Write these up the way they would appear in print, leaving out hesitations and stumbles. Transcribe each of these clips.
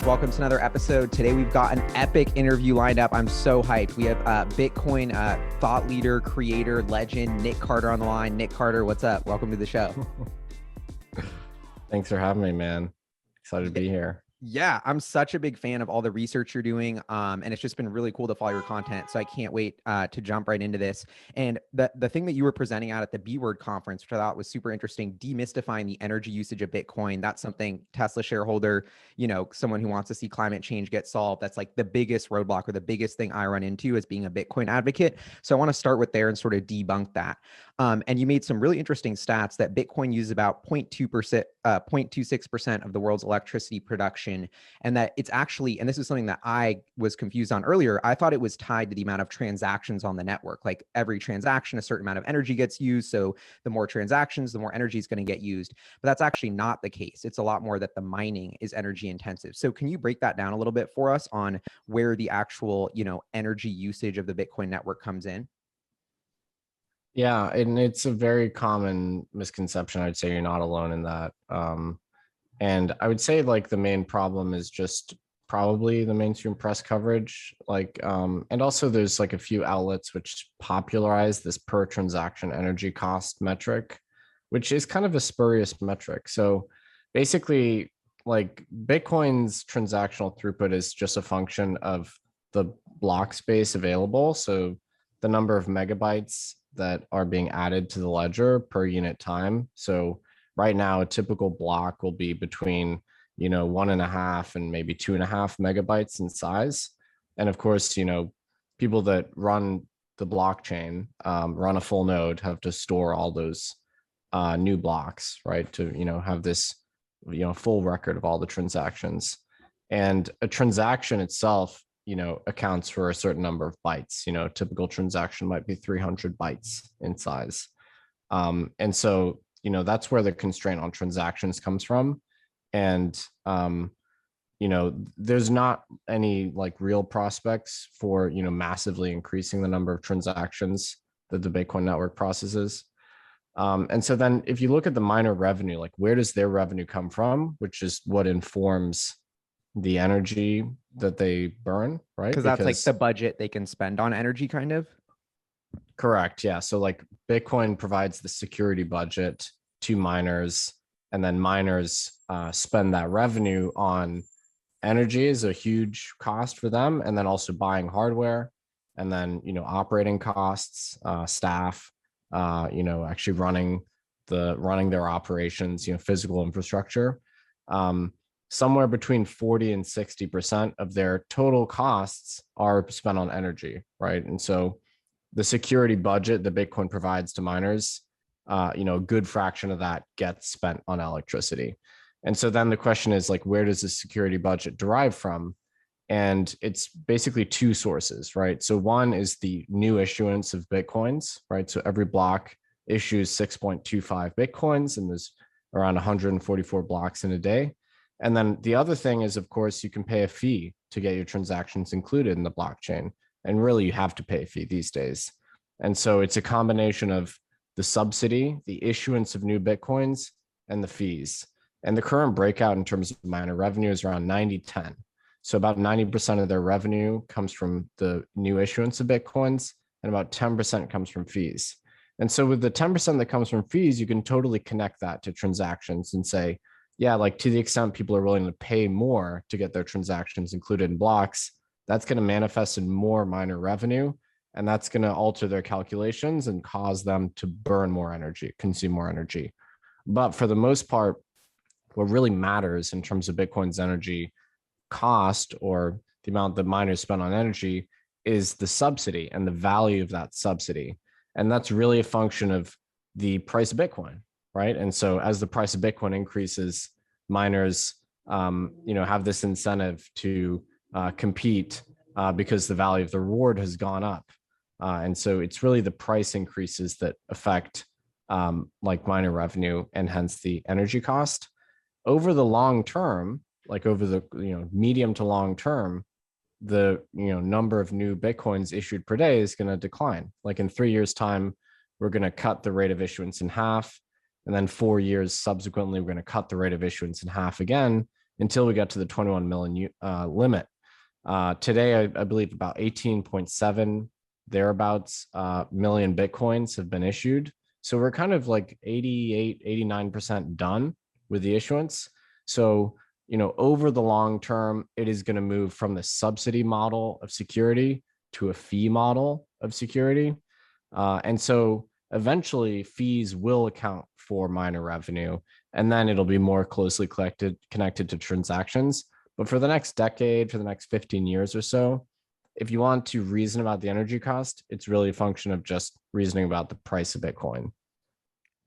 Welcome to another episode. Today we've got an epic interview lined up. I'm so hyped. We have Bitcoin thought leader, creator, legend, Nick Carter on the line. Nick Carter, what's up? Welcome to the show. Thanks for having me, man. Excited to be here. Yeah, I'm such a big fan of all the research you're doing, and it's just been really cool to follow your content. So I can't wait to jump right into this. And the thing that you were presenting out at the B Word conference, which I thought was super interesting, demystifying the energy usage of Bitcoin. That's something Tesla shareholder, someone who wants to see climate change get solved. That's like the biggest roadblock or the biggest thing I run into as being a Bitcoin advocate. So I want to start with there and sort of debunk that. And you made some really interesting stats that Bitcoin uses about 0.26% of the world's electricity production. And that it's actually, and this is something that I was confused on earlier, I thought it was tied to the amount of transactions on the network. Like every transaction, a certain amount of energy gets used. So the more transactions, the more energy is going to get used. But that's actually not the case. It's a lot more that the mining is energy intensive. So can you break that down a little bit for us on where the actual, energy usage of the Bitcoin network comes in? Yeah, and it's a very common misconception. I'd say you're not alone in that. And I would say like the main problem is just probably the mainstream press coverage. And also there's like a few outlets which popularize this per transaction energy cost metric, which is kind of a spurious metric. So basically, like Bitcoin's transactional throughput is just a function of the block space available. So the number of megabytes that are being added to the ledger per unit time. So right now, a typical block will be between, 1.5 and maybe 2.5 megabytes in size. And of course, people that run the blockchain, run a full node, have to store all those new blocks, right? To, have this, full record of all the transactions. And a transaction itself, accounts for a certain number of bytes. Typical transaction might be 300 bytes in size. And so, that's where the constraint on transactions comes from. And, there's not any like real prospects for, massively increasing the number of transactions that the Bitcoin network processes. And so then if you look at the miner revenue, like where does their revenue come from, which is what informs the energy that they burn, right? Because that's like the budget they can spend on energy kind of. Correct. Yeah. So like Bitcoin provides the security budget to miners, and then miners spend that revenue on energy is a huge cost for them. And then also buying hardware, and then, operating costs, staff, actually running their operations, physical infrastructure. Somewhere between 40 and 60% of their total costs are spent on energy, right? And so the security budget that Bitcoin provides to miners, a good fraction of that gets spent on electricity. And so then the question is like, where does the security budget derive from? And it's basically two sources, right? So one is the new issuance of Bitcoins, right? So every block issues 6.25 Bitcoins, and there's around 144 blocks in a day. And then the other thing is, of course, you can pay a fee to get your transactions included in the blockchain. And really, you have to pay a fee these days. And so it's a combination of the subsidy, the issuance of new Bitcoins, and the fees. And the current breakout in terms of miner revenue is around 90-10. So about 90% of their revenue comes from the new issuance of Bitcoins, and about 10% comes from fees. And so with the 10% that comes from fees, you can totally connect that to transactions and say, yeah, like to the extent people are willing to pay more to get their transactions included in blocks, that's going to manifest in more miner revenue. And that's going to alter their calculations and cause them to burn more energy, consume more energy. But for the most part, what really matters in terms of Bitcoin's energy cost, or the amount that miners spend on energy, is the subsidy and the value of that subsidy. And that's really a function of the price of Bitcoin, right? And so as the price of Bitcoin increases, miners, have this incentive to compete because the value of the reward has gone up. And so it's really the price increases that affect like miner revenue, and hence the energy cost. Over the long term, like over the medium to long term, the number of new Bitcoins issued per day is going to decline. Like in 3 years' time, we're going to cut the rate of issuance in half. And then 4 years subsequently, we're going to cut the rate of issuance in half again. until we got to the 21 million limit. Today, I believe about 18.7 thereabouts million Bitcoins have been issued. So we're kind of like 88, 89% done with the issuance. So, over the long term, it is going to move from the subsidy model of security to a fee model of security. And so eventually fees will account for miner revenue, and then it'll be more closely connected to transactions. But for the next decade, for the next 15 years or so, if you want to reason about the energy cost, it's really a function of just reasoning about the price of Bitcoin.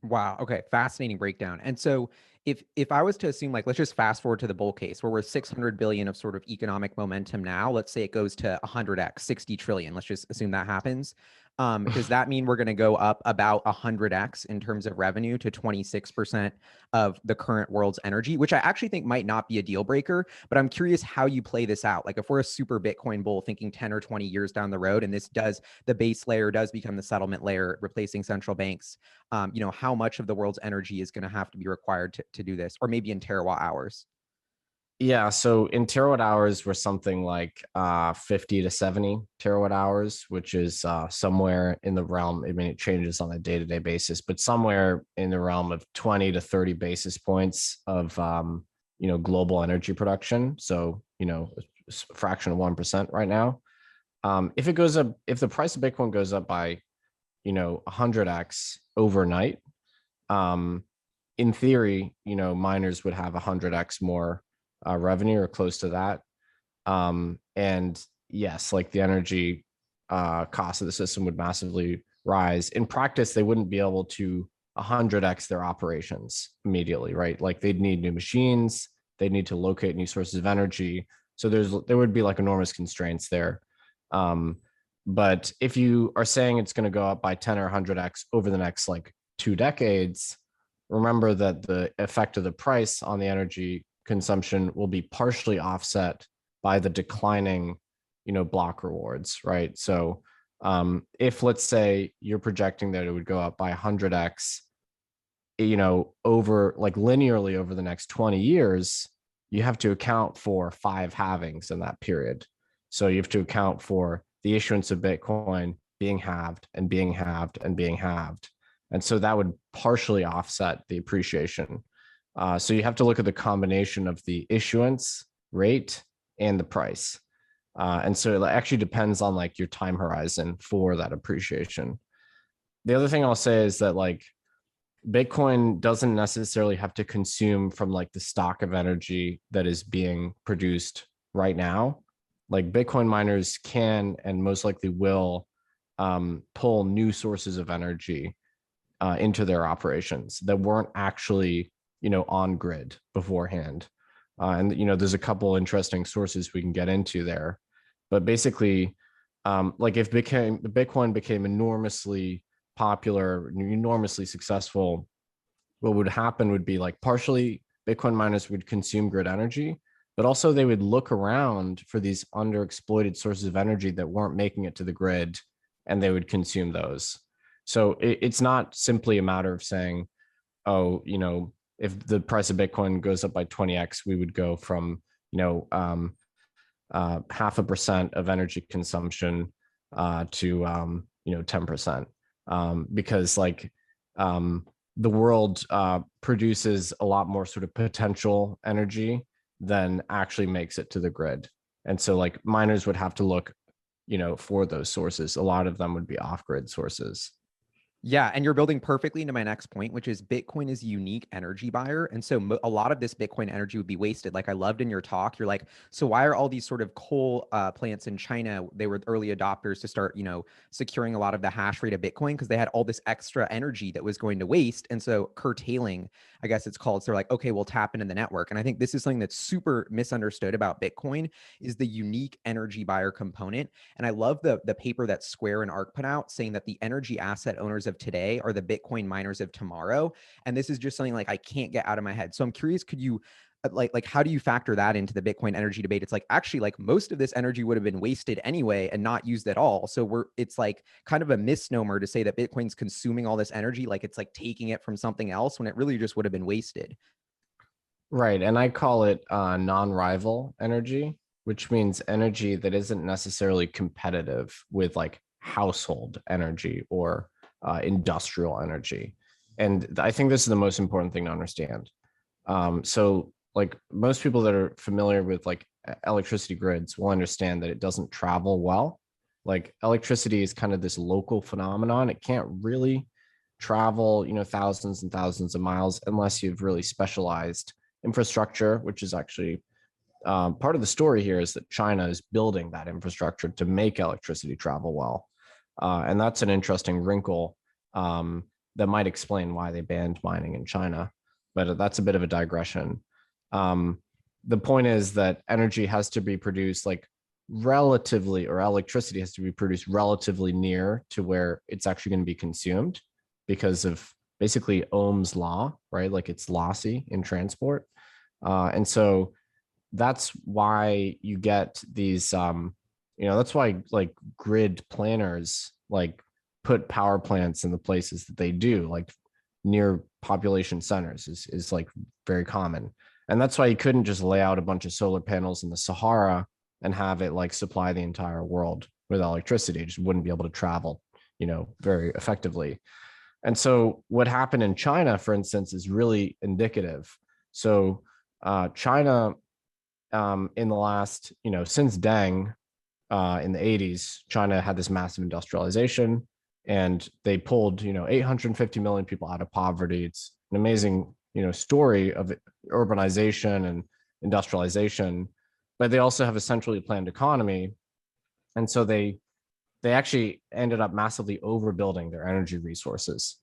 Wow. Okay. Fascinating breakdown. And so if I was to assume, like, let's just fast forward to the bull case where we're 600 billion of sort of economic momentum now, let's say it goes to 100x, 60 trillion. Let's just assume that happens. Does that mean we're going to go up about 100x in terms of revenue to 26% of the current world's energy, which I actually think might not be a deal breaker, but I'm curious how you play this out. Like if we're a super Bitcoin bull thinking 10 or 20 years down the road, and the base layer does become the settlement layer, replacing central banks, how much of the world's energy is going to have to be required to do this, or maybe in terawatt hours? Yeah, so in terawatt hours, we're something like 50 to 70 terawatt hours, which is somewhere in the realm. I mean, it changes on a day-to-day basis, but somewhere in the realm of 20 to 30 basis points of global energy production. So, a fraction of 1% right now. If it goes up, if the price of Bitcoin goes up by 100x overnight, in theory, miners would have 100x more revenue or close to that. And yes, like the energy cost of the system would massively rise. In practice, they wouldn't be able to 100x their operations immediately, right? Like they'd need new machines, they'd need to locate new sources of energy. So there would be like enormous constraints there. But if you are saying it's going to go up by 10 or 100x over the next like 2 decades, remember that the effect of the price on the energy consumption will be partially offset by the declining, block rewards, right? So if let's say you're projecting that it would go up by 100x, over like linearly over the next 20 years, you have to account for 5 halvings in that period. So you have to account for the issuance of Bitcoin being halved and being halved and being halved. And so that would partially offset the appreciation. So you have to look at the combination of the issuance rate and the price. And so it actually depends on like your time horizon for that appreciation. The other thing I'll say is that like Bitcoin doesn't necessarily have to consume from like the stock of energy that is being produced right now. Like Bitcoin miners can and most likely will pull new sources of energy into their operations that weren't actually on grid beforehand. And there's a couple interesting sources we can get into there, but basically, like if Bitcoin became enormously popular, enormously successful, what would happen would be like partially Bitcoin miners would consume grid energy, but also they would look around for these underexploited sources of energy that weren't making it to the grid, and they would consume those. So it's not simply a matter of saying, oh, if the price of Bitcoin goes up by 20x, we would go from, 0.5% of energy consumption to, 10%. Because like the world produces a lot more sort of potential energy than actually makes it to the grid. And so like miners would have to look, for those sources. A lot of them would be off-grid sources. Yeah, and you're building perfectly into my next point, which is Bitcoin is a unique energy buyer. And so a lot of this Bitcoin energy would be wasted. Like I loved in your talk, you're like, so why are all these sort of coal plants in China, they were early adopters to start, securing a lot of the hash rate of Bitcoin because they had all this extra energy that was going to waste. And so curtailing, I guess it's called. So they're like, okay, we'll tap into the network. And I think this is something that's super misunderstood about Bitcoin is the unique energy buyer component. And I love the paper that Square and Arc put out saying that the energy asset owners of today are the Bitcoin miners of tomorrow. And this is just something like I can't get out of my head. So I'm curious, could you like how do you factor that into the Bitcoin energy debate? It's like actually like most of this energy would have been wasted anyway and not used at all. So it's like kind of a misnomer to say that Bitcoin's consuming all this energy, like it's like taking it from something else when it really just would have been wasted. Right. And I call it non-rival energy, which means energy that isn't necessarily competitive with like household energy or industrial energy. And I think this is the most important thing to understand. So like most people that are familiar with like electricity grids will understand that it doesn't travel well. Like electricity is kind of this local phenomenon. It can't really travel, thousands and thousands of miles unless you've really specialized infrastructure, which is actually part of the story here is that China is building that infrastructure to make electricity travel well. And that's an interesting wrinkle that might explain why they banned mining in China. But that's a bit of a digression. The point is that energy has to be produced like relatively, or electricity has to be produced relatively near to where it's actually going to be consumed because of basically Ohm's law, right? Like it's lossy in transport. And so that's why you get these, that's why like grid planners like put power plants in the places that they do, like near population centers is like very common. And that's why you couldn't just lay out a bunch of solar panels in the Sahara and have it like supply the entire world with electricity. It just wouldn't be able to travel, very effectively. And so what happened in China, for instance, is really indicative. So China, in the last, since Deng in the 80s, China had this massive industrialization and they pulled, 850 million people out of poverty. It's an amazing, story of urbanization and industrialization, but they also have a centrally planned economy. And so they actually ended up massively overbuilding their energy resources.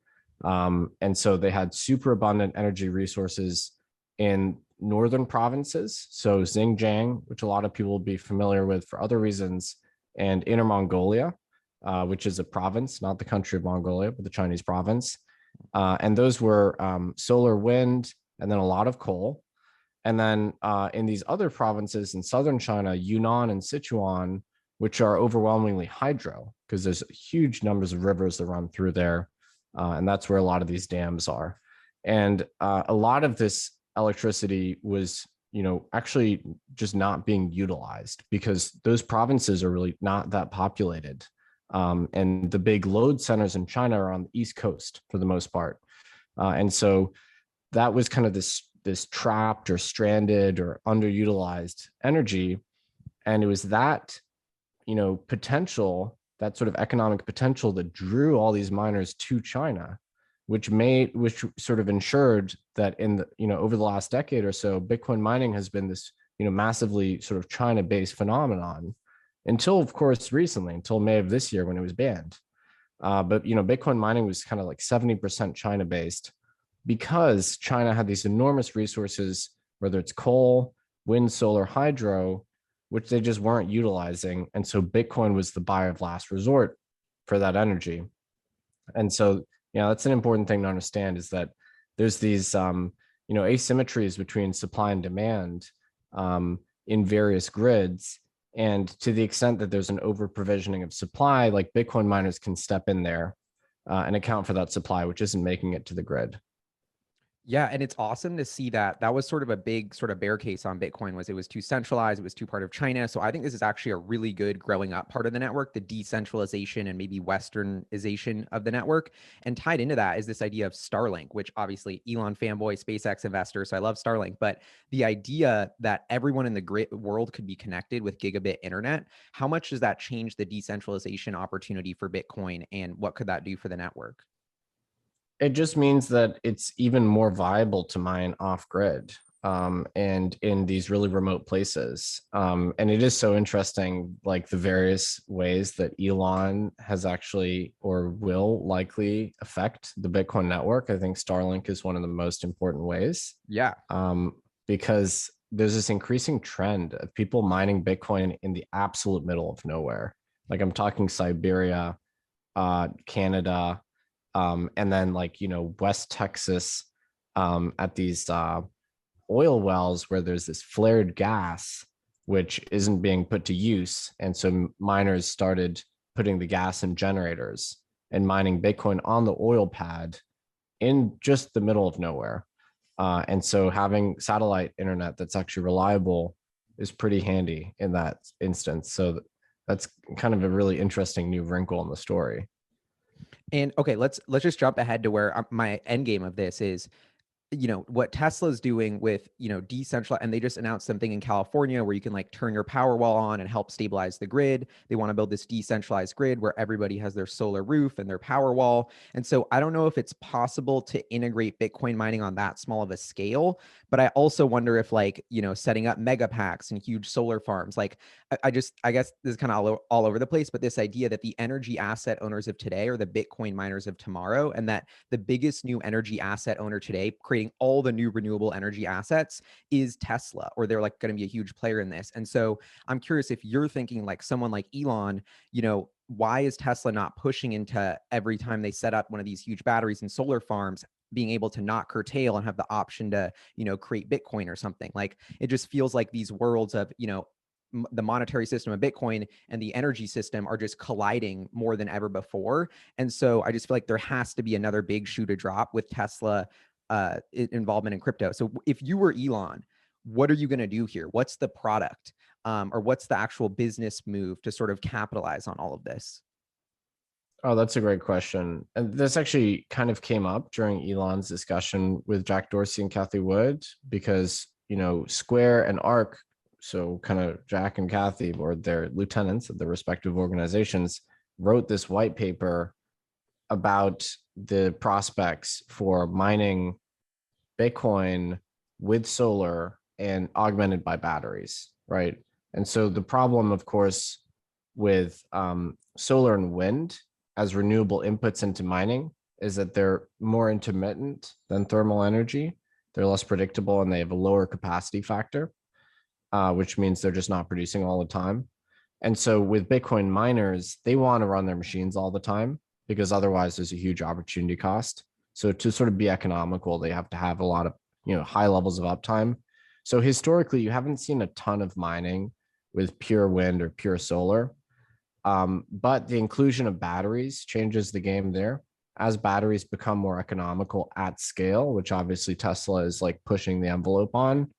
And so they had super abundant energy resources in northern provinces. So Xinjiang, which a lot of people will be familiar with for other reasons, and Inner Mongolia, which is a province, not the country of Mongolia, but the Chinese province. And those were solar, wind, and then a lot of coal. And then in these other provinces in southern China, Yunnan and Sichuan, which are overwhelmingly hydro, because there's huge numbers of rivers that run through there. And that's where a lot of these dams are. And a lot of this electricity was, actually just not being utilized because those provinces are really not that populated. And the big load centers in China are on the East Coast for the most part. And so that was kind of this trapped or stranded or underutilized energy. And it was that, potential, that sort of economic potential that drew all these miners to China, which sort of ensured that in the, over the last decade or so, Bitcoin mining has been this, massively sort of China-based phenomenon until, of course, recently, until May of this year when it was banned. But, Bitcoin mining was kind of like 70% China-based because China had these enormous resources, whether it's coal, wind, solar, hydro, which they just weren't utilizing. And so Bitcoin was the buyer of last resort for that energy. And so, that's an important thing to understand is that there's these, asymmetries between supply and demand in various grids. And to the extent that there's an over provisioning of supply, like Bitcoin miners can step in there and account for that supply, which isn't making it to the grid. Yeah, and it's awesome to see that that was sort of a big sort of bear case on Bitcoin was it was too centralized, it was too part of China. So I think this is actually a really good growing up part of the network, the decentralization and maybe westernization of the network. And tied into that is this idea of Starlink, which obviously Elon fanboy, SpaceX investor, so I love Starlink, but the idea that everyone in the world could be connected with gigabit internet, how much does that change the decentralization opportunity for Bitcoin and what could that do for the network? It just means that it's even more viable to mine off grid and in these really remote places. And it is so interesting, like the various ways that Elon has actually or will likely affect the Bitcoin network. I think Starlink is one of the most important ways. Yeah. Because there's this increasing trend of people mining Bitcoin in the absolute middle of nowhere. Like I'm talking Siberia, Canada, and then like, West Texas at these oil wells where there's this flared gas, which isn't being put to use. And so miners started putting the gas in generators and mining Bitcoin on the oil pad in just the middle of nowhere. And so having satellite internet that's actually reliable is pretty handy in that instance. So that's kind of a really interesting new wrinkle in the story. And okay, let's just jump ahead to where my end game of this is, what Tesla's doing with, decentralized, and they just announced something in California where you can like turn your power wall on and help stabilize the grid. They want to build this decentralized grid where everybody has their solar roof and their power wall. And so I don't know if it's possible to integrate Bitcoin mining on that small of a scale, but I also wonder if like, setting up mega packs and huge solar farms, like I guess this is kind of all over the place, but this idea that the energy asset owners of today are the Bitcoin miners of tomorrow, and that the biggest new energy asset owner today, creating all the new renewable energy assets, is Tesla, or they're like going to be a huge player in this. And so I'm curious if you're thinking like someone like Elon, why is Tesla not pushing into every time they set up one of these huge batteries and solar farms, being able to not curtail and have the option to, create Bitcoin or something? Like, it just feels like these worlds of, the monetary system of Bitcoin and the energy system are just colliding more than ever before. And so I just feel like there has to be another big shoe to drop with Tesla involvement in crypto. So if you were Elon, what are you going to do here? What's the product, or what's the actual business move to sort of capitalize on all of this? Oh, that's a great question. And this actually kind of came up during Elon's discussion with Jack Dorsey and Cathie Wood, because, Square and Arc, so kind of Jack and Cathie, or their lieutenants of the respective organizations, wrote this white paper about the prospects for mining Bitcoin with solar and augmented by batteries, right? And so the problem, of course, with solar and wind as renewable inputs into mining is that they're more intermittent than thermal energy. They're less predictable and they have a lower capacity factor, which means they're just not producing all the time. And so with Bitcoin miners, they want to run their machines all the time because otherwise there's a huge opportunity cost. So to sort of be economical, they have to have a lot of, high levels of uptime. So historically, you haven't seen a ton of mining with pure wind or pure solar. But the inclusion of batteries changes the game there. As batteries become more economical at scale, which obviously Tesla is like pushing the envelope on,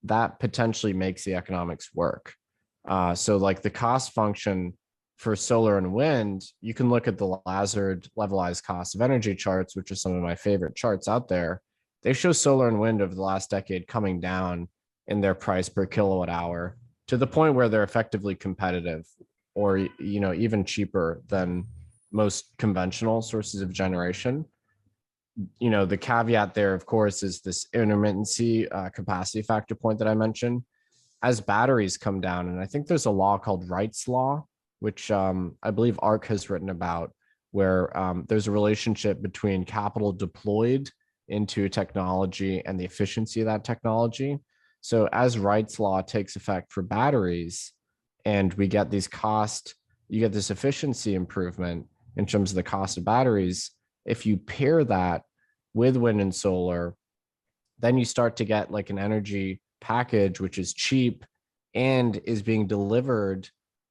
that potentially makes the economics work. So like the cost function for solar and wind, you can look at the Lazard levelized cost of energy charts, which are some of my favorite charts out there. They show solar and wind over the last decade coming down in their price per kilowatt hour to the point where they're effectively competitive, or even cheaper than most conventional sources of generation. The caveat there, of course, is this intermittency capacity factor point that I mentioned. As batteries come down, and I think there's a law called Wright's Law, which I believe ARC has written about, where there's a relationship between capital deployed into technology and the efficiency of that technology. So as Wright's Law takes effect for batteries, and we get these you get this efficiency improvement in terms of the cost of batteries. If you pair that with wind and solar, then you start to get like an energy package, which is cheap and is being delivered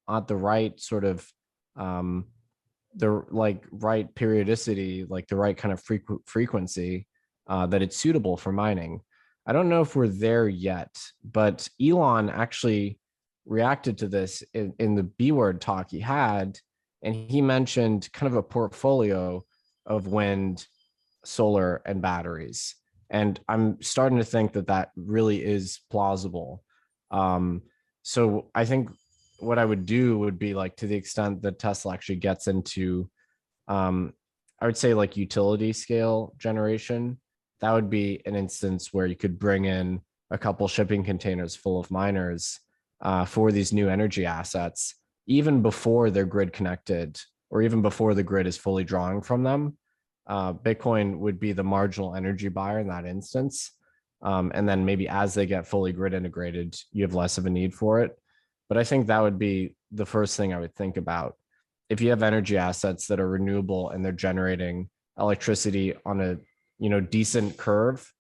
at the right sort of, the like right periodicity, like the right kind of frequency that it's suitable for mining. I don't know if we're there yet, but Elon actually reacted to this in the B word talk he had, and he mentioned kind of a portfolio of wind, solar, and batteries. And I'm starting to think that that really is plausible. So I think what I would do would be like, to the extent that Tesla actually gets into, I would say like utility scale generation, that would be an instance where you could bring in a couple shipping containers full of miners for these new energy assets, even before they're grid connected, or even before the grid is fully drawing from them. Bitcoin would be the marginal energy buyer in that instance. And then maybe as they get fully grid integrated, you have less of a need for it. But I think that would be the first thing I would think about. If you have energy assets that are renewable and they're generating electricity on a decent curve,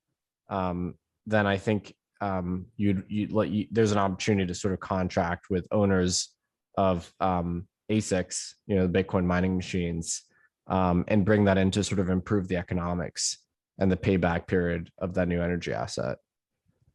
then I think there's an opportunity to sort of contract with owners of ASICs, the Bitcoin mining machines, and bring that in to sort of improve the economics. and the payback period of that new energy asset.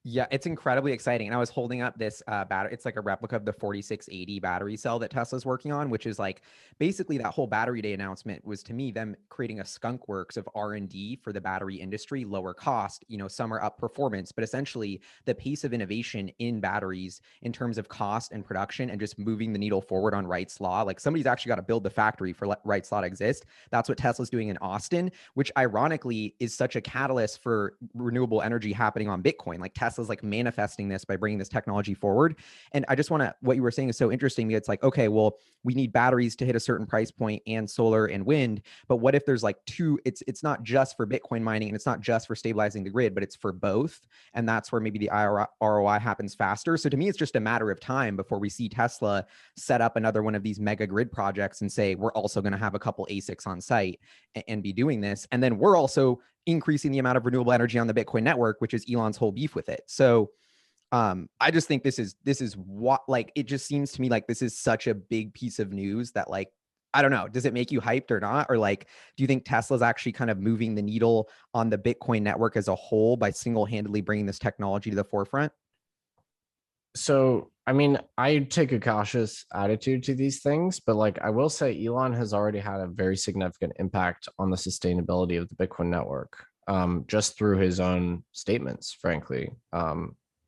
Yeah, it's incredibly exciting. And I was holding up this battery. It's like a replica of the 4680 battery cell that Tesla's working on, which is like basically that whole battery day announcement was to me them creating a skunk works of R&D for the battery industry, lower cost, some are up performance, but essentially the pace of innovation in batteries in terms of cost and production and just moving the needle forward on Wright's Law. Like somebody's actually got to build the factory for Wright's Law to exist. That's what Tesla's doing in Austin, which ironically is such a catalyst for renewable energy happening on Bitcoin. Like Tesla's like manifesting this by bringing this technology forward. And I just want to, what you were saying is so interesting. It's like, okay, well, we need batteries to hit a certain price point and solar and wind. But what if there's like two, it's not just for Bitcoin mining and it's not just for stabilizing the grid, but it's for both. And that's where maybe the ROI happens faster. So to me, it's just a matter of time before we see Tesla set up another one of these mega grid projects and say, we're also going to have a couple ASICs on site and be doing this. And then we're also increasing the amount of renewable energy on the Bitcoin network, which is Elon's whole beef with it. So I just think this is what, like, it just seems to me like this is such a big piece of news that, like, I don't know, does it make you hyped or not? Or like, do you think Tesla's actually kind of moving the needle on the Bitcoin network as a whole by single-handedly bringing this technology to the forefront? So, I mean, I take a cautious attitude to these things, but like I will say, Elon has already had a very significant impact on the sustainability of the Bitcoin network, just through his own statements, frankly.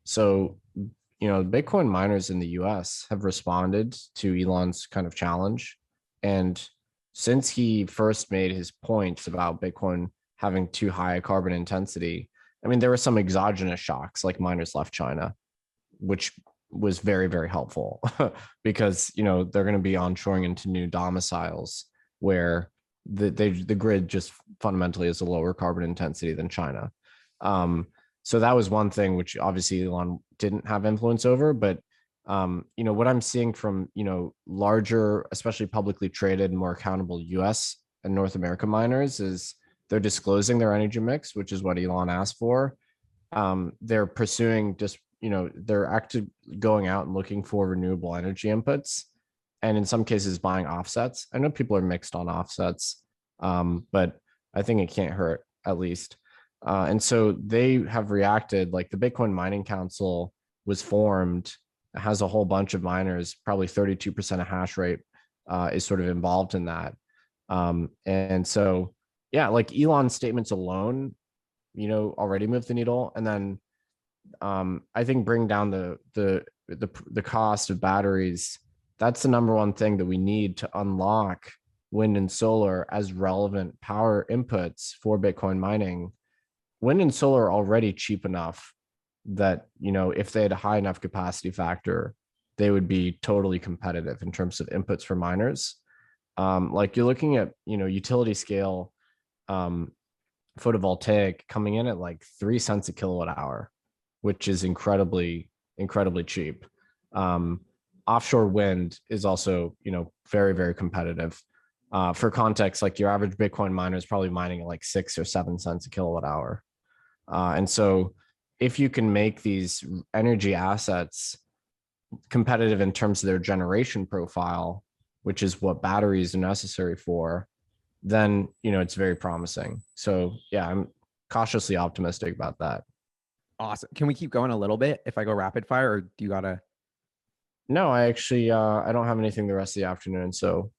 So, the Bitcoin miners in the US have responded to Elon's kind of challenge. And since he first made his points about Bitcoin having too high a carbon intensity, I mean, there were some exogenous shocks, like miners left China, which was very, very helpful because, they're going to be onshoring into new domiciles where the grid just fundamentally is a lower carbon intensity than China. So that was one thing which obviously Elon didn't have influence over, but what I'm seeing from, larger, especially publicly traded, more accountable US and North America miners is they're disclosing their energy mix, which is what Elon asked for. They're pursuing just, they're actually going out and looking for renewable energy inputs, and in some cases buying offsets. I know people are mixed on offsets, but I think it can't hurt at least. And so they have reacted. Like the Bitcoin Mining Council was formed, it has a whole bunch of miners, probably 32% of hash rate is sort of involved in that. And so, yeah, like Elon's statements alone, already moved the needle. And then I think bring down the cost of batteries. That's the number one thing that we need to unlock wind and solar as relevant power inputs for Bitcoin mining. Wind and solar are already cheap enough that, if they had a high enough capacity factor, they would be totally competitive in terms of inputs for miners. Like you're looking at, utility scale photovoltaic coming in at like 3 cents a kilowatt hour, which is incredibly, incredibly cheap. Offshore wind is also, very, very competitive. For context, like your average Bitcoin miner is probably mining at like 6 or 7 cents a kilowatt hour. And so if you can make these energy assets competitive in terms of their generation profile, which is what batteries are necessary for, then, it's very promising. So yeah, I'm cautiously optimistic about that. Awesome. Can we keep going a little bit if I go rapid fire, or do you gotta? No, I actually, I don't have anything the rest of the afternoon. So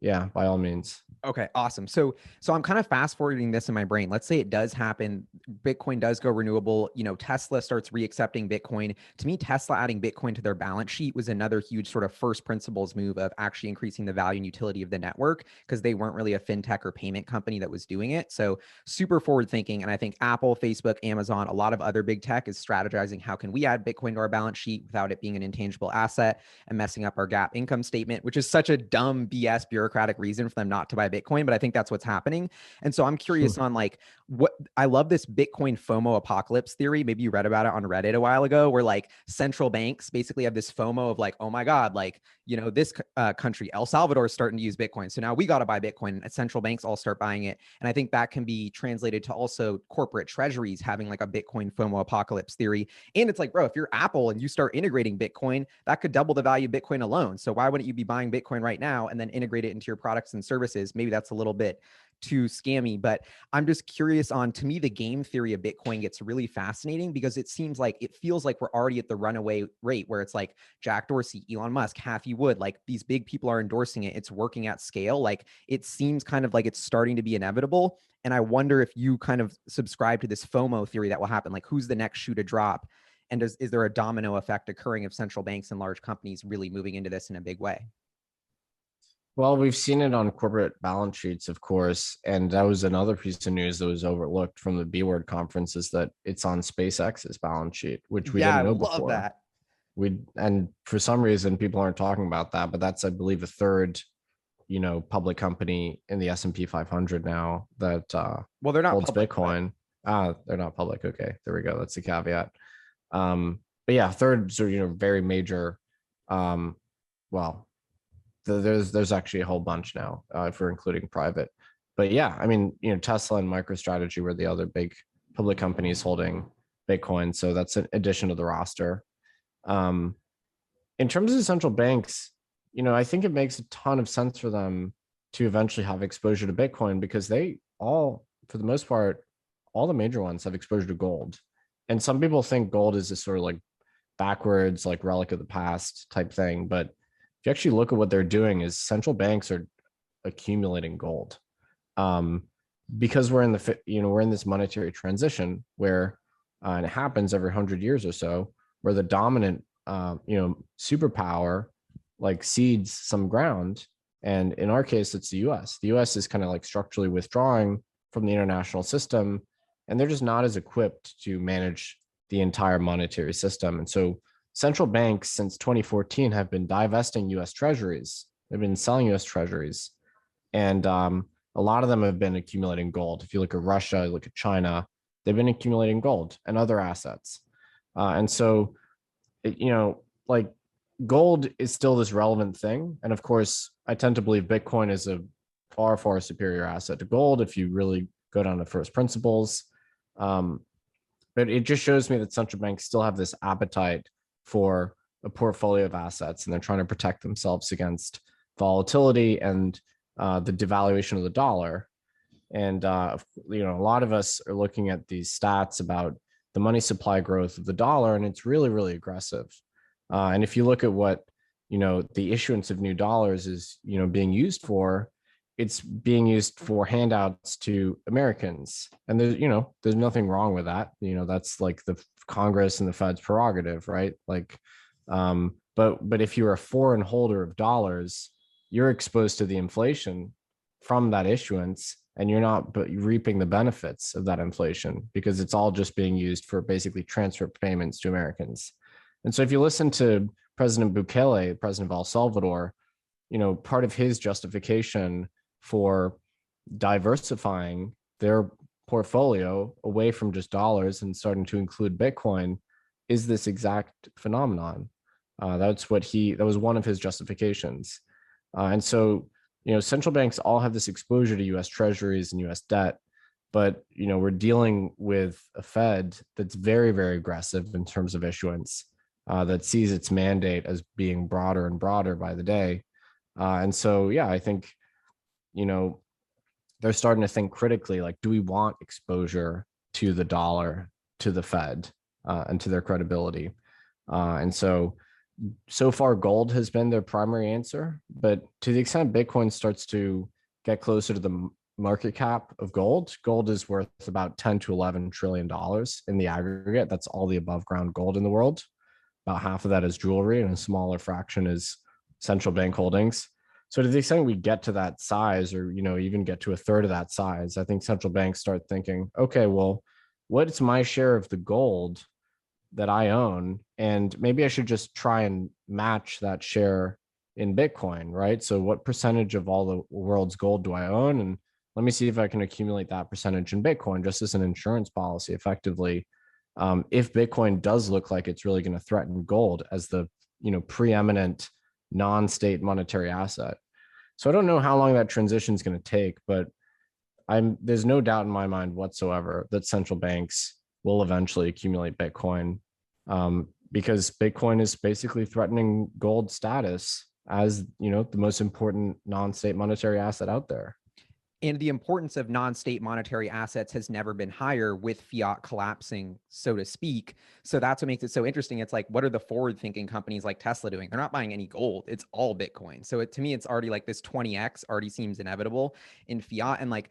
yeah, by all means. Okay, awesome. So I'm kind of fast forwarding this in my brain. Let's say it does happen. Bitcoin does go renewable. Tesla starts reaccepting Bitcoin. To me, Tesla adding Bitcoin to their balance sheet was another huge sort of first principles move of actually increasing the value and utility of the network, because they weren't really a fintech or payment company that was doing it. So super forward thinking. And I think Apple, Facebook, Amazon, a lot of other big tech is strategizing how can we add Bitcoin to our balance sheet without it being an intangible asset and messing up our GAAP income statement, which is such a dumb BS bureaucratic reason for them not to buy Bitcoin, but I think that's what's happening. And so I'm curious on like what I love this Bitcoin FOMO apocalypse theory. Maybe you read about it on Reddit a while ago, where like central banks basically have this FOMO of like, oh my God, like, this country, El Salvador, is starting to use Bitcoin. So now we got to buy Bitcoin, and central banks all start buying it. And I think that can be translated to also corporate treasuries having like a Bitcoin FOMO apocalypse theory. And it's like, bro, if you're Apple and you start integrating Bitcoin, that could double the value of Bitcoin alone. So why wouldn't you be buying Bitcoin right now and then integrate it into your products and services? maybe that's a little bit too scammy, but I'm just curious on, to me, the game theory of Bitcoin gets really fascinating because it feels like we're already at the runaway rate where it's like Jack Dorsey, Elon Musk, Cathie Wood, like these big people are endorsing it. It's working at scale. Like it seems kind of like it's starting to be inevitable. And I wonder if you kind of subscribe to this FOMO theory that will happen, like who's the next shoe to drop? And is there a domino effect occurring of central banks and large companies really moving into this in a big way? Well, we've seen it on corporate balance sheets, of course, and that was another piece of news that was overlooked from the B Word conference, is that it's on SpaceX's balance sheet, which we Yeah, I didn't know love before. that. And for some reason, people aren't talking about that, but that's, I believe, a third, public company in the S&P 500 now that Well, they're not holds public, Bitcoin. They're not public. Okay, there we go. That's the caveat. But yeah, third sort of, very major. Well, there's actually a whole bunch now if we're including private. But yeah, I mean, Tesla and MicroStrategy were the other big public companies holding Bitcoin, so that's an addition to the roster. In terms of central banks, I think it makes a ton of sense for them to eventually have exposure to Bitcoin because they all, for the most part, all the major ones have exposure to gold. And some people think gold is this sort of like backwards, like relic of the past type thing. But if you actually look at what they're doing, is central banks are accumulating gold. Because we're in this monetary transition where, and it happens every 100 years or so, where the dominant, superpower like cedes some ground. And in our case, it's the US. The US is kind of like structurally withdrawing from the international system, and they're just not as equipped to manage the entire monetary system. And so central banks since 2014 have been divesting US treasuries. They've been selling US treasuries. And a lot of them have been accumulating gold. If you look at Russia, look at China, they've been accumulating gold and other assets. And so, like gold is still this relevant thing. And of course, I tend to believe Bitcoin is a far, far superior asset to gold if you really go down to first principles. But it just shows me that central banks still have this appetite for a portfolio of assets, and they're trying to protect themselves against volatility and the devaluation of the dollar. And a lot of us are looking at these stats about the money supply growth of the dollar, and it's really, really aggressive. And if you look at what the issuance of new dollars is being used for, it's being used for handouts to Americans. And there's nothing wrong with that. That's like the Congress and the Fed's prerogative, right? Like, but if you're a foreign holder of dollars, you're exposed to the inflation from that issuance, and you're not reaping the benefits of that inflation because it's all just being used for basically transfer payments to Americans. And so if you listen to President Bukele, president of El Salvador, part of his justification for diversifying their portfolio away from just dollars and starting to include Bitcoin is this exact phenomenon. That was one of his justifications. And so, central banks all have this exposure to US treasuries and US debt, but, we're dealing with a Fed that's very, very aggressive in terms of issuance, that sees its mandate as being broader and broader by the day. And so, yeah, I think, they're starting to think critically, like, do we want exposure to the dollar, to the Fed, and to their credibility? And so far, gold has been their primary answer. But to the extent Bitcoin starts to get closer to the market cap of gold, gold is worth about $10 to $11 trillion in the aggregate. That's all the above ground gold in the world. About half of that is jewelry, and a smaller fraction is central bank holdings. So to the extent we get to that size, or even get to a third of that size, I think central banks start thinking, okay, well, what's my share of the gold that I own? And maybe I should just try and match that share in Bitcoin, right? So what percentage of all the world's gold do I own? And let me see if I can accumulate that percentage in Bitcoin, just as an insurance policy, effectively. If Bitcoin does look like it's really going to threaten gold as the preeminent non-state monetary asset. So I don't know how long that transition is going to take, but there's no doubt in my mind whatsoever that central banks will eventually accumulate Bitcoin, because Bitcoin is basically threatening gold status as the most important non-state monetary asset out there. And the importance of non-state monetary assets has never been higher with fiat collapsing, so to speak. So that's what makes it so interesting. It's like, what are the forward-thinking companies like Tesla doing? They're not buying any gold. It's all Bitcoin. So to me, it's already like this 20x already seems inevitable in fiat. And like,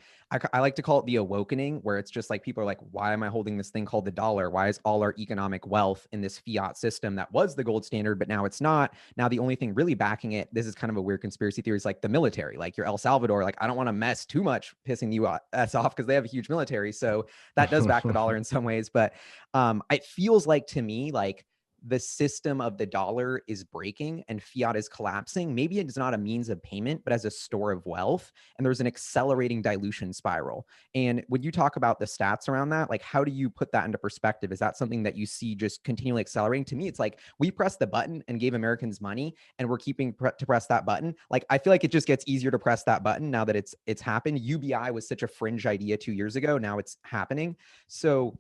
I like to call it the awakening, where it's just like, people are like, why am I holding this thing called the dollar? Why is all our economic wealth in this fiat system that was the gold standard, but now it's not? Now, the only thing really backing it, this is kind of a weird conspiracy theory, is like the military, like your El Salvador, like, I don't want to mess too much pissing the US off because they have a huge military. So that does back the dollar in some ways. But it feels like to me, like the system of the dollar is breaking and fiat is collapsing. Maybe it's not a means of payment, but as a store of wealth. And there's an accelerating dilution spiral. And when you talk about the stats around that, like, how do you put that into perspective? Is that something that you see just continually accelerating? To me, it's like we pressed the button and gave Americans money, and we're keeping to press that button. Like, I feel like it just gets easier to press that button now that it's happened. UBI was such a fringe idea 2 years ago. Now it's happening. So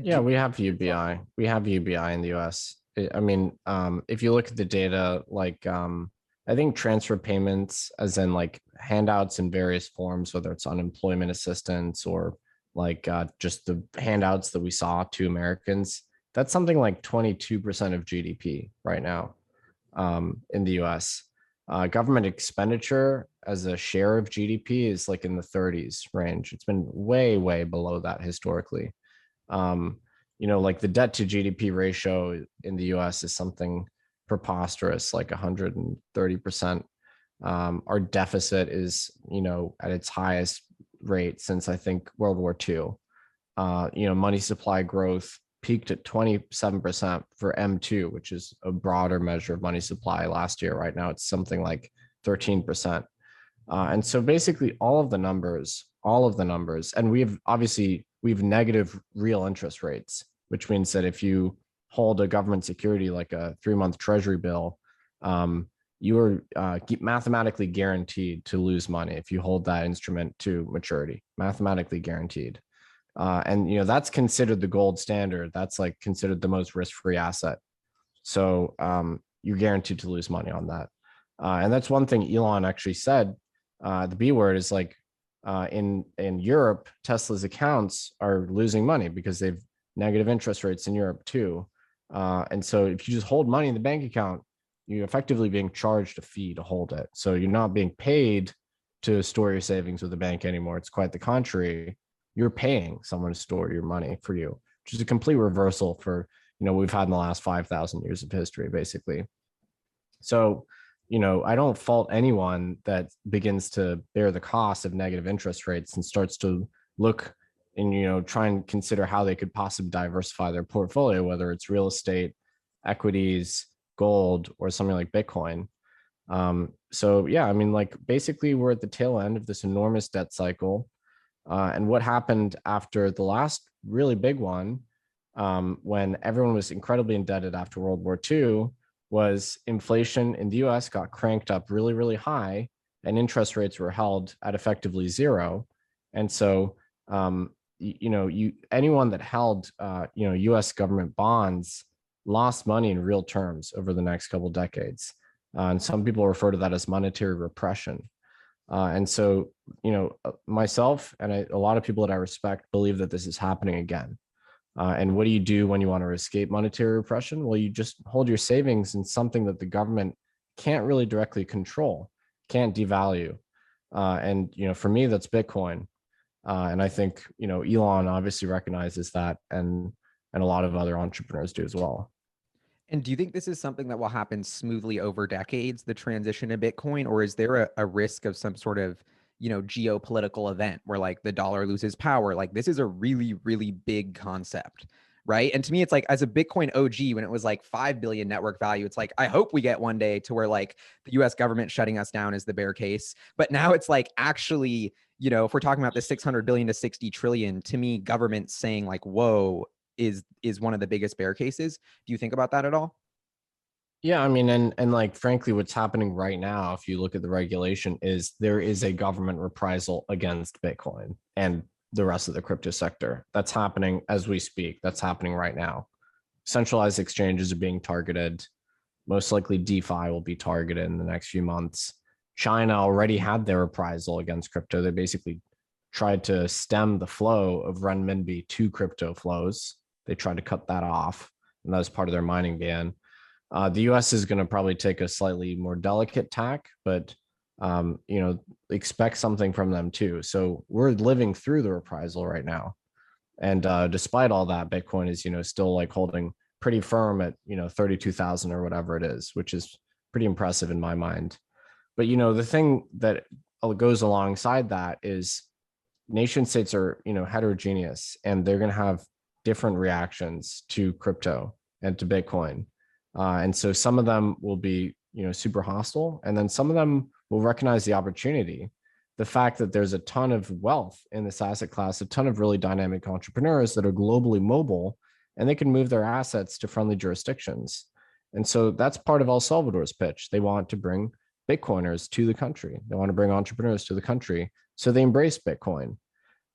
Yeah, we have UBI. We have UBI in the US. I mean, if you look at the data, like I think transfer payments, as in like handouts in various forms, whether it's unemployment assistance or like just the handouts that we saw to Americans, that's something like 22% of GDP right now in the US. Government expenditure as a share of GDP is like in the 30s range. It's been way, way below that historically. Like the debt to GDP ratio in the US is something preposterous, like 130%. Our deficit is, at its highest rate since I think World War II. Money supply growth peaked at 27% for M2, which is a broader measure of money supply last year. Right now, it's something like 13%. And so basically all of the numbers, and we've negative real interest rates, which means that if you hold a government security like a 3-month treasury bill, you are mathematically guaranteed to lose money if you hold that instrument to maturity, mathematically guaranteed. And that's considered the gold standard. That's like considered the most risk-free asset. So you're guaranteed to lose money on that. And that's one thing Elon actually said. The B word is like, in Europe, Tesla's accounts are losing money because they've negative interest rates in Europe too. And so if you just hold money in the bank account, you're effectively being charged a fee to hold it. So you're not being paid to store your savings with the bank anymore. It's quite the contrary. You're paying someone to store your money for you, which is a complete reversal for, we've had in the last 5,000 years of history, basically. So, I don't fault anyone that begins to bear the cost of negative interest rates and starts to look and, try and consider how they could possibly diversify their portfolio, whether it's real estate, equities, gold, or something like Bitcoin. So yeah, I mean, like basically we're at the tail end of this enormous debt cycle. And what happened after the last really big one, when everyone was incredibly indebted after World War II, was inflation in the US got cranked up really, really high, and interest rates were held at effectively zero. And so, anyone that held, US government bonds lost money in real terms over the next couple of decades. And some people refer to that as monetary repression. And so, myself and a lot of people that I respect believe that this is happening again. And what do you do when you want to escape monetary repression? Well, you just hold your savings in something that the government can't really directly control, can't devalue. And, for me, that's Bitcoin. And I think, Elon obviously recognizes that, and a lot of other entrepreneurs do as well. And do you think this is something that will happen smoothly over decades, the transition to Bitcoin, or is there a risk of some sort of, geopolitical event where like the dollar loses power? Like, this is a really, really big concept, right? And to me, it's like, as a Bitcoin OG, when it was like 5 billion network value, it's like, I hope we get one day to where like the US government shutting us down is the bear case. But now it's like, actually, if we're talking about the 600 billion to 60 trillion, to me, government saying like, whoa, is one of the biggest bear cases. Do you think about that at all? Yeah, I mean, and like frankly, what's happening right now, if you look at the regulation, is there is a government reprisal against Bitcoin and the rest of the crypto sector. That's happening as we speak. That's happening right now. Centralized exchanges are being targeted. Most likely DeFi will be targeted in the next few months. China already had their reprisal against crypto. They basically tried to stem the flow of renminbi to crypto flows. They tried to cut that off, and that was part of their mining ban. The US is going to probably take a slightly more delicate tack, but expect something from them too. So we're living through the reprisal right now. And despite all that, Bitcoin is, still like holding pretty firm at, 32,000 or whatever it is, which is pretty impressive in my mind. But, the thing that goes alongside that is nation states are, heterogeneous, and they're going to have different reactions to crypto and to Bitcoin. And so some of them will be, super hostile, and then some of them will recognize the opportunity. The fact that there's a ton of wealth in this asset class, a ton of really dynamic entrepreneurs that are globally mobile, and they can move their assets to friendly jurisdictions. And so that's part of El Salvador's pitch. They want to bring Bitcoiners to the country. They want to bring entrepreneurs to the country. So they embrace Bitcoin.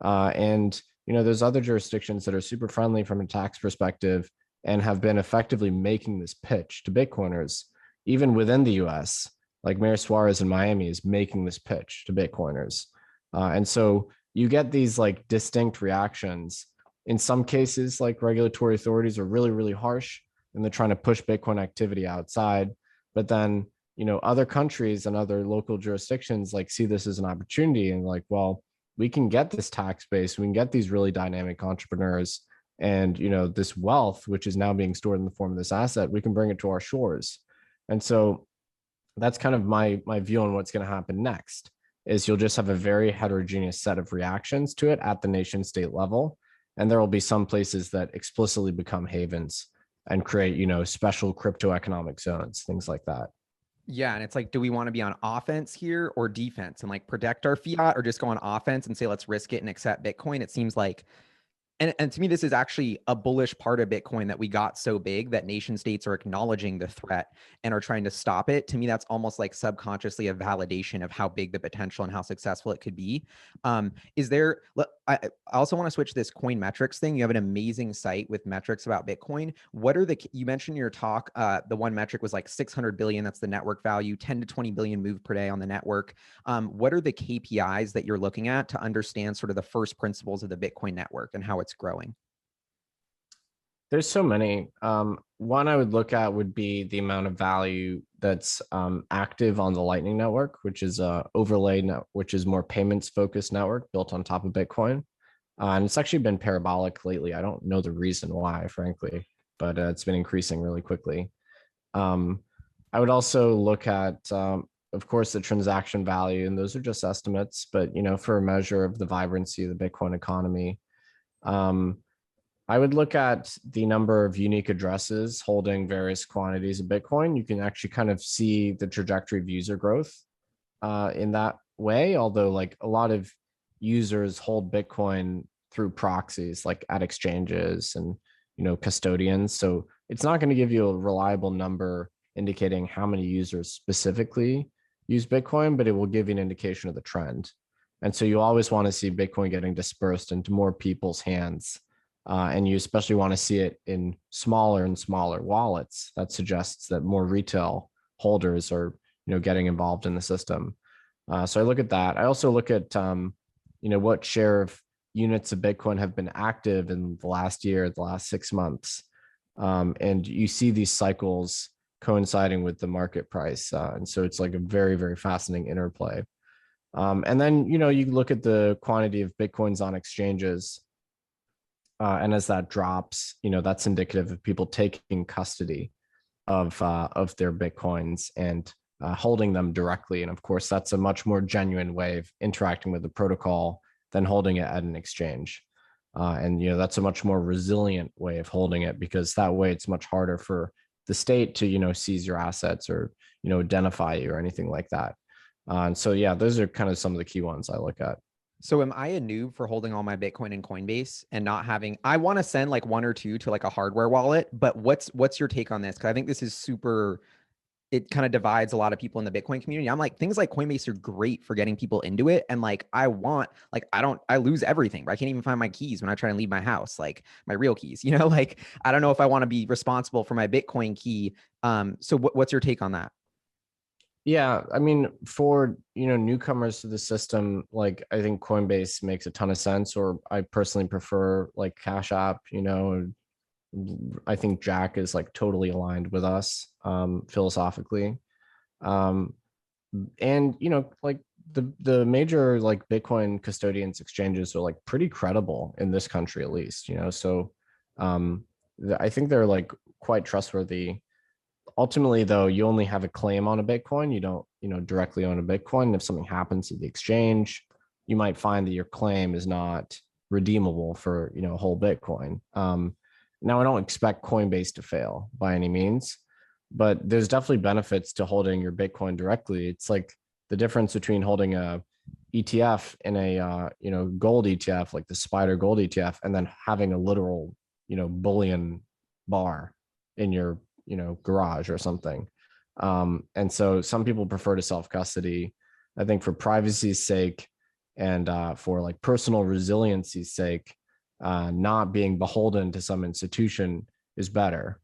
And there's other jurisdictions that are super friendly from a tax perspective and have been effectively making this pitch to Bitcoiners, even within the US. Like Mayor Suarez in Miami is making this pitch to Bitcoiners. And so you get these like distinct reactions. In some cases, like regulatory authorities are really, really harsh, and they're trying to push Bitcoin activity outside. But then, other countries and other local jurisdictions like see this as an opportunity and like, well, we can get this tax base, we can get these really dynamic entrepreneurs, and this wealth, which is now being stored in the form of this asset, we can bring it to our shores. And so that's kind of my view on what's going to happen next. Is you'll just have a very heterogeneous set of reactions to it at the nation state level, and there will be some places that explicitly become havens and create special crypto economic zones, things like that. Yeah. And it's like, do we want to be on offense here or defense and like protect our fiat, or just go on offense and say, let's risk it and accept Bitcoin? It seems like, and to me, this is actually a bullish part of Bitcoin, that we got so big that nation states are acknowledging the threat and are trying to stop it. To me, that's almost like subconsciously a validation of how big the potential and how successful it could be. Is there, I also want to switch this coin metrics thing. You have an amazing site with metrics about Bitcoin. What are you mentioned in your talk, the one metric was like 600 billion. That's the network value, 10 to 20 billion moved per day on the network. What are the KPIs that you're looking at to understand sort of the first principles of the Bitcoin network and how it's growing? There's so many. One I would look at would be the amount of value that's active on the Lightning Network, which is a overlay, which is more payments focused network built on top of Bitcoin. And it's actually been parabolic lately. I don't know the reason why, frankly, but it's been increasing really quickly. I would also look at, of course, the transaction value, and those are just estimates, but for a measure of the vibrancy of the Bitcoin economy. I would look at the number of unique addresses holding various quantities of Bitcoin. You can actually kind of see the trajectory of user growth in that way, although like a lot of users hold Bitcoin through proxies, like at exchanges and custodians. So it's not going to give you a reliable number indicating how many users specifically use Bitcoin, but it will give you an indication of the trend. And so you always want to see Bitcoin getting dispersed into more people's hands. And you especially want to see it in smaller and smaller wallets. That suggests that more retail holders are, getting involved in the system. So I look at that. I also look at, what share of units of Bitcoin have been active in the last year, the last 6 months. And you see these cycles coinciding with the market price. And so it's like a very, very fascinating interplay. And then, you look at the quantity of Bitcoins on exchanges. And as that drops, that's indicative of people taking custody of their Bitcoins and holding them directly. And of course, that's a much more genuine way of interacting with the protocol than holding it at an exchange. And that's a much more resilient way of holding it, because that way it's much harder for the state to seize your assets or identify you or anything like that. And so yeah, those are kind of some of the key ones I look at. So am I a noob for holding all my Bitcoin in Coinbase and not having, I want to send like one or two to like a hardware wallet, but what's your take on this? Cause I think this is super, it kind of divides a lot of people in the Bitcoin community. I'm like, things like Coinbase are great for getting people into it. And like, I lose everything, but I can't even find my keys when I try and leave my house, like my real keys, like, I don't know if I want to be responsible for my Bitcoin key. So what's your take on that? Yeah, I mean, for newcomers to the system, like I think Coinbase makes a ton of sense, or I personally prefer like Cash App. I think Jack is like totally aligned with us philosophically. Um, and like the major like Bitcoin custodians exchanges are like pretty credible in this country, at least. So um, I think they're like quite trustworthy. Ultimately, though, you only have a claim on a Bitcoin. You don't directly own a Bitcoin. If something happens to the exchange, you might find that your claim is not redeemable for a whole Bitcoin. Now, I don't expect Coinbase to fail by any means, but there's definitely benefits to holding your Bitcoin directly. It's like the difference between holding a ETF in a gold ETF, like the Spider Gold ETF, and then having a literal bullion bar in your garage or something. And so some people prefer to self custody. I think for privacy's sake and for like personal resiliency's sake, not being beholden to some institution is better.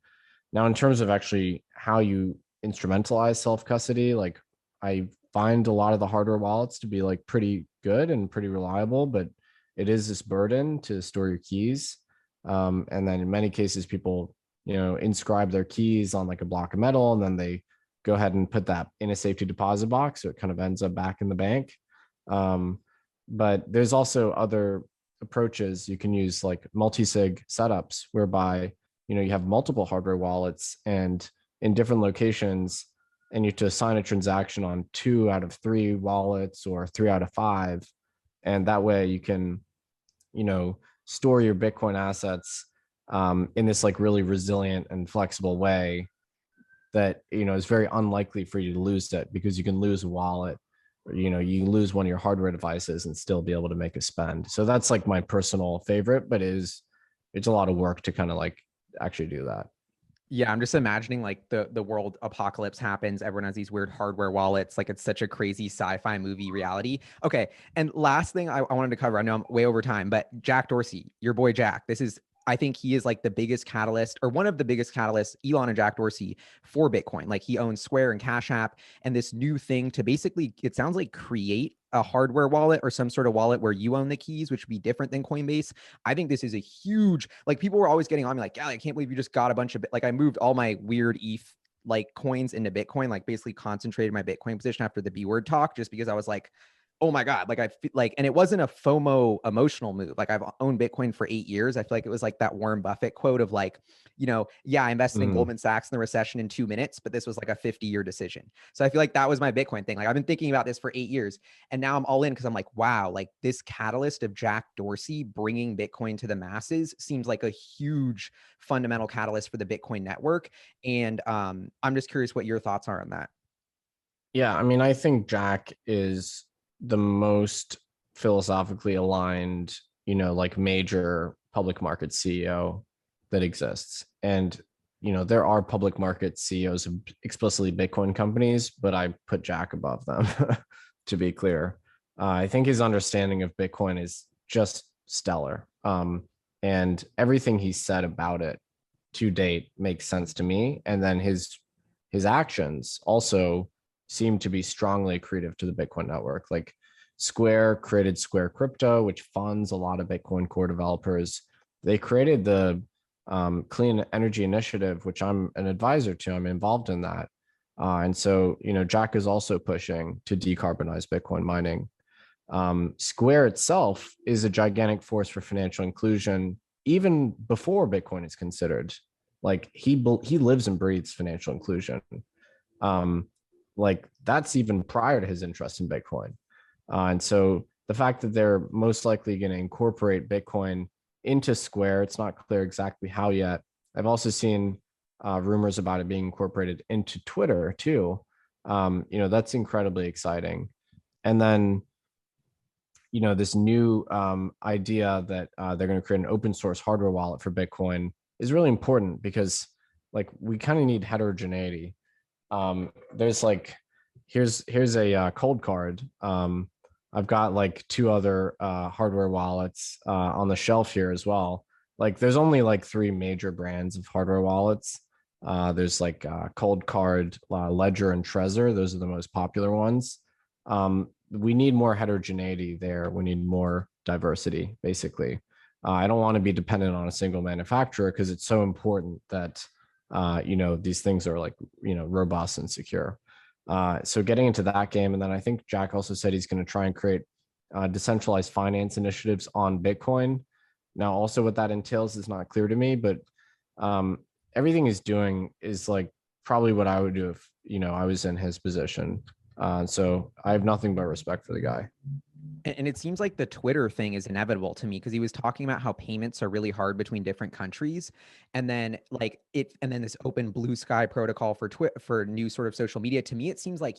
Now, in terms of actually how you instrumentalize self custody, like I find a lot of the hardware wallets to be like pretty good and pretty reliable, but it is this burden to store your keys. And then in many cases, people inscribe their keys on like a block of metal, and then they go ahead and put that in a safety deposit box, so it kind of ends up back in the bank. But there's also other approaches. You can use like multi-sig setups, whereby you have multiple hardware wallets and in different locations, and you have to assign a transaction on 2 out of 3 wallets or 3 out of 5, and that way you can store your Bitcoin assets in this like really resilient and flexible way that is very unlikely for you to lose it, because you can lose a wallet, or you lose one of your hardware devices and still be able to make a spend. So that's like my personal favorite, but it's a lot of work to kind of like actually do that. Yeah, I'm just imagining like the world apocalypse happens. Everyone has these weird hardware wallets. Like it's such a crazy sci-fi movie reality. Okay. And last thing I wanted to cover, I know I'm way over time, but Jack Dorsey, your boy Jack, I think he is like the biggest catalyst, or one of the biggest catalysts, Elon and Jack Dorsey, for Bitcoin. Like he owns Square and Cash App, and this new thing to basically, it sounds like, create a hardware wallet or some sort of wallet where you own the keys, which would be different than Coinbase. I think this is a huge, like people were always getting on me like, yeah, I can't believe you just got a bunch of, like I moved all my weird ETH like coins into Bitcoin, like basically concentrated my Bitcoin position after the B word talk, just because I was like, oh my God, like I feel like, and it wasn't a FOMO emotional move. Like I've owned Bitcoin for 8 years. I feel like it was like that Warren Buffett quote of like, yeah, I invested in Goldman Sachs in the recession in 2 minutes, but this was like a 50-year decision. So I feel like that was my Bitcoin thing. Like I've been thinking about this for 8 years, and now I'm all in because I'm like, wow, like this catalyst of Jack Dorsey bringing Bitcoin to the masses seems like a huge fundamental catalyst for the Bitcoin network. And I'm just curious what your thoughts are on that. Yeah, I mean, I think Jack is the most philosophically aligned, like major public market CEO that exists. And, there are public market CEOs of explicitly Bitcoin companies, but I put Jack above them, to be clear. I think his understanding of Bitcoin is just stellar. And everything he said about it to date makes sense to me. And then his actions also seem to be strongly accretive to the Bitcoin network. Like Square created Square Crypto, which funds a lot of Bitcoin core developers. They created the Clean Energy Initiative, which I'm an advisor to. I'm involved in that. And so, Jack is also pushing to decarbonize Bitcoin mining. Square itself is a gigantic force for financial inclusion, even before Bitcoin is considered. Like he lives and breathes financial inclusion. Um, like that's even prior to his interest in Bitcoin. And so the fact that they're most likely going to incorporate Bitcoin into Square, it's not clear exactly how yet. I've also seen rumors about it being incorporated into Twitter too. That's incredibly exciting. And then, this new idea that they're going to create an open source hardware wallet for Bitcoin is really important, because like we kind of need heterogeneity. There's like, here's a cold card. I've got like 2 other hardware wallets on the shelf here as well. Like there's only like 3 major brands of hardware wallets. There's like Cold Card, Ledger, and Trezor. Those are the most popular ones. We need more heterogeneity there. We need more diversity, basically. I don't want to be dependent on a single manufacturer because it's so important that these things are like robust and secure. So getting into that game, and then I think Jack also said he's going to try and create decentralized finance initiatives on Bitcoin. Now, also what that entails is not clear to me, but everything he's doing is like probably what I would do if I was in his position. So I have nothing but respect for the guy. And it seems like the Twitter thing is inevitable to me because he was talking about how payments are really hard between different countries. And then this open blue sky protocol for new sort of social media. To me, it seems like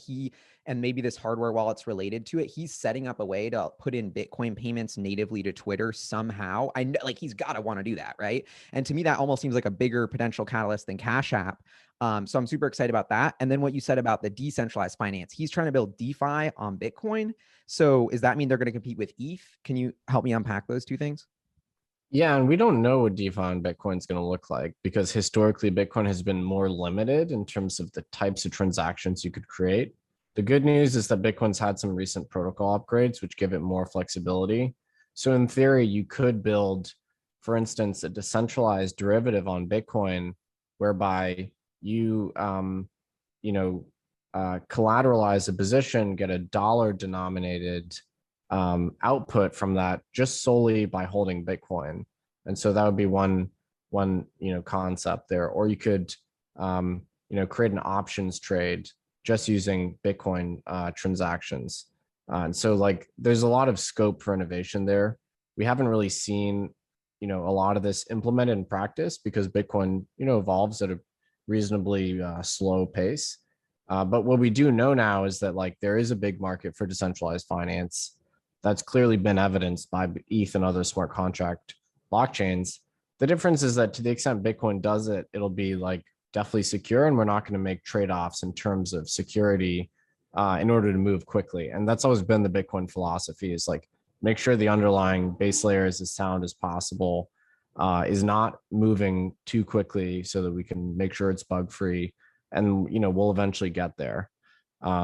and maybe this hardware wallet's related to it, he's setting up a way to put in Bitcoin payments natively to Twitter somehow. I know, like, he's got to want to do that, right? And to me, that almost seems like a bigger potential catalyst than Cash App. So I'm super excited about that. And then what you said about the decentralized finance, he's trying to build DeFi on Bitcoin. So does that mean they're going to compete with ETH? Can you help me unpack those two things? Yeah, and we don't know what DeFi on Bitcoin is going to look like because historically Bitcoin has been more limited in terms of the types of transactions you could create. The good news is that Bitcoin's had some recent protocol upgrades, which give it more flexibility. So in theory, you could build, for instance, a decentralized derivative on Bitcoin whereby you, collateralize a position, get a dollar denominated output from that just solely by holding Bitcoin. And so that would be one concept there. Or you could create an options trade just using Bitcoin transactions. And so like there's a lot of scope for innovation there. We haven't really seen a lot of this implemented in practice because Bitcoin evolves at a reasonably slow pace. But what we do know now is that like there is a big market for decentralized finance. That's clearly been evidenced by ETH and other smart contract blockchains. The difference is that to the extent Bitcoin does it, it'll be like definitely secure, and we're not going to make trade-offs in terms of security in order to move quickly. And that's always been the Bitcoin philosophy: is like make sure the underlying base layer is as sound as possible, is not moving too quickly, so that we can make sure it's bug-free, and we'll eventually get there.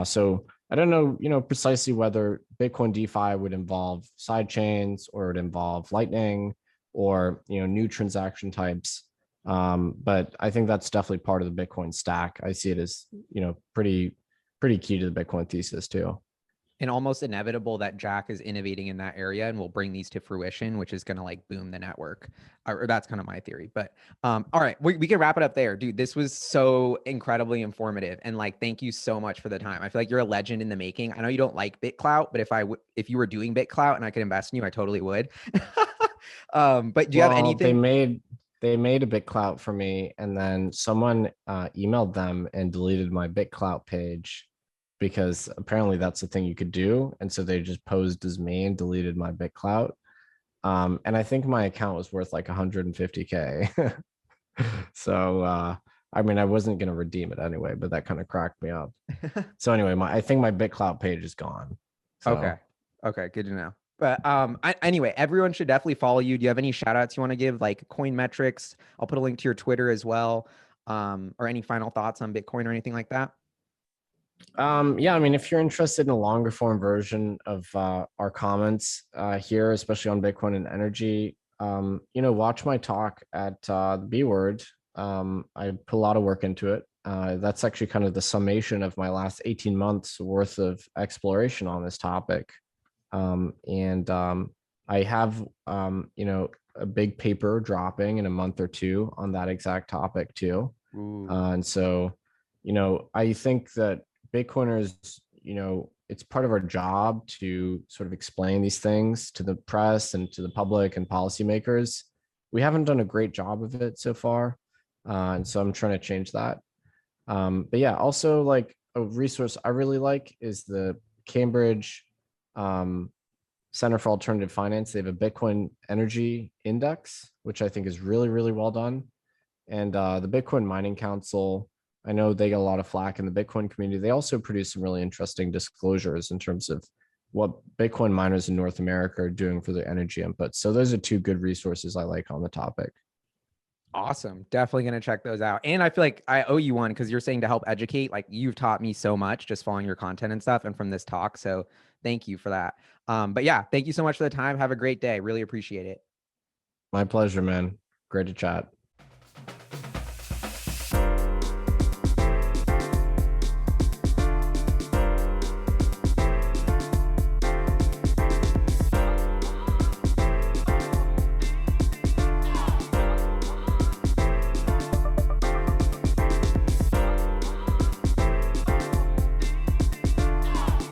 So I don't know, precisely whether Bitcoin DeFi would involve side chains or it involve Lightning or new transaction types. But I think that's definitely part of the Bitcoin stack. I see it as pretty key to the Bitcoin thesis too. And almost inevitable that Jack is innovating in that area and will bring these to fruition, which is going to like boom the network. Or that's kind of my theory. But all right, we can wrap it up there, dude. This was so incredibly informative, and like, thank you so much for the time. I feel like you're a legend in the making. I know you don't like BitClout, but if you were doing BitClout and I could invest in you, I totally would. But do you have anything? They made a BitClout for me, and then someone emailed them and deleted my BitClout page because apparently that's the thing you could do. And so they just posed as me and deleted my BitClout. And I think my account was worth like 150K. So, I mean, I wasn't going to redeem it anyway, but that kind of cracked me up. So anyway, I think my BitClout page is gone. So. Okay. Good to know. But anyway, everyone should definitely follow you. Do you have any shout outs you want to give, like coin metrics? I'll put a link to your Twitter as well. Or any final thoughts on Bitcoin or anything like that? Yeah, I mean, if you're interested in a longer form version of our comments here, especially on Bitcoin and energy, watch my talk at the B Word. I put a lot of work into it. That's actually kind of the summation of my last 18 months worth of exploration on this topic. I have, a big paper dropping in a month or two on that exact topic too. And so, I think that Bitcoiners, it's part of our job to sort of explain these things to the press and to the public and policymakers. We haven't done a great job of it so far. And so I'm trying to change that. But yeah, also like a resource I really like is the Cambridge Center for Alternative Finance. They have a Bitcoin Energy Index, which I think is really, really well done. And the Bitcoin Mining Council, I know they get a lot of flack in the Bitcoin community. They also produce some really interesting disclosures in terms of what Bitcoin miners in North America are doing for their energy inputs. So those are two good resources I like on the topic. Awesome. Definitely going to check those out. And I feel like I owe you one because you're saying to help educate. Like you've taught me so much just following your content and stuff and from this talk. So thank you for that. But yeah, thank you so much for the time. Have a great day. Really appreciate it. My pleasure, man. Great to chat.